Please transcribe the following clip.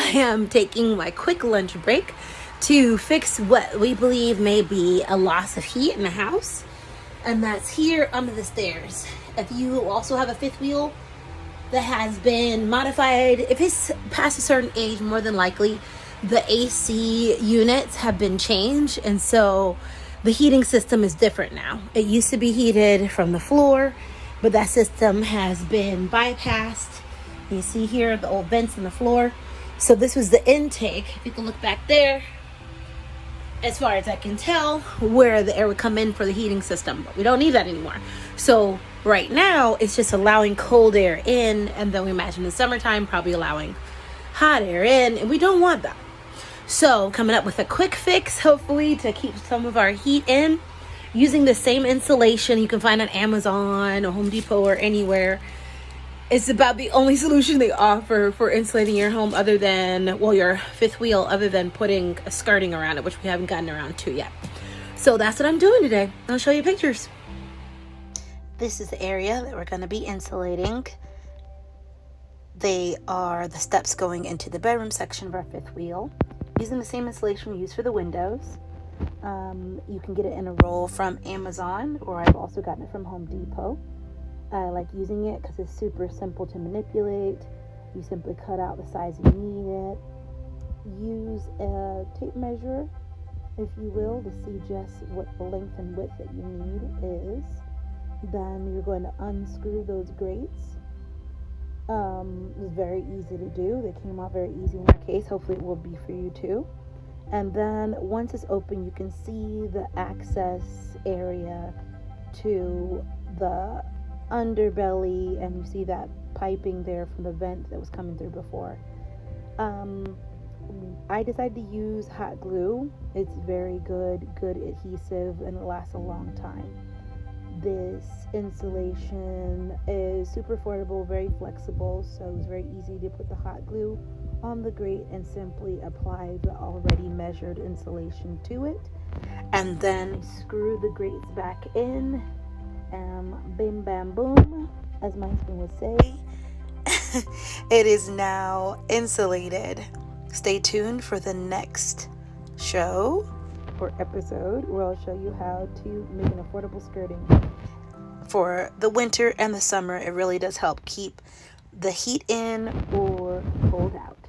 I am taking my quick lunch break to fix what we believe may be a loss of heat in the house, and that's here under the stairs. If you also have a fifth wheel that has been modified, if it's past a certain age, more than likely the AC units have been changed, and so the heating system is different now. It used to be heated from the floor, but that system has been bypassed. You see here the old vents in the floor. So this was the intake. If you can look back there, as far as I can tell, where the air would come in for the heating system. But we don't need that anymore. So right now, it's just allowing cold air in, and then we imagine in summertime probably allowing hot air in, and we don't want that. So coming up with a quick fix, hopefully, to keep some of our heat in, using the same insulation you can find on Amazon or Home Depot or anywhere. It's about the only solution they offer for insulating your home, other than, well, your fifth wheel, other than putting a skirting around it, which we haven't gotten around to yet. So that's what I'm doing today. I'll show you pictures. This is the area that we're going to be insulating. They are the steps going into the bedroom section of our fifth wheel, using the same insulation we use for the windows. You can get it in a roll from Amazon, or I've also gotten it from Home Depot. I like using it because it's super simple to manipulate. You simply cut out the size you need it. Use a tape measure, if you will, to see just what the length and width that you need is. Then you're going to unscrew those grates. It was very easy to do. They came out very easy in our case. Hopefully it will be for you too. And then once it's open, you can see the access area to the underbelly, and you see that piping there from the vent that was coming through before. I decided to use hot glue. It's very good adhesive, and it lasts a long time. This insulation is super affordable, very flexible, so it's very easy to put the hot glue on the grate and simply apply the already measured insulation to it, and then screw the grates back in. Bim bam boom, as my husband would say. It is now insulated. Stay tuned for the next show or episode where I'll show you how to make an affordable skirting for the winter and the summer. It really does help keep the heat in or cold out.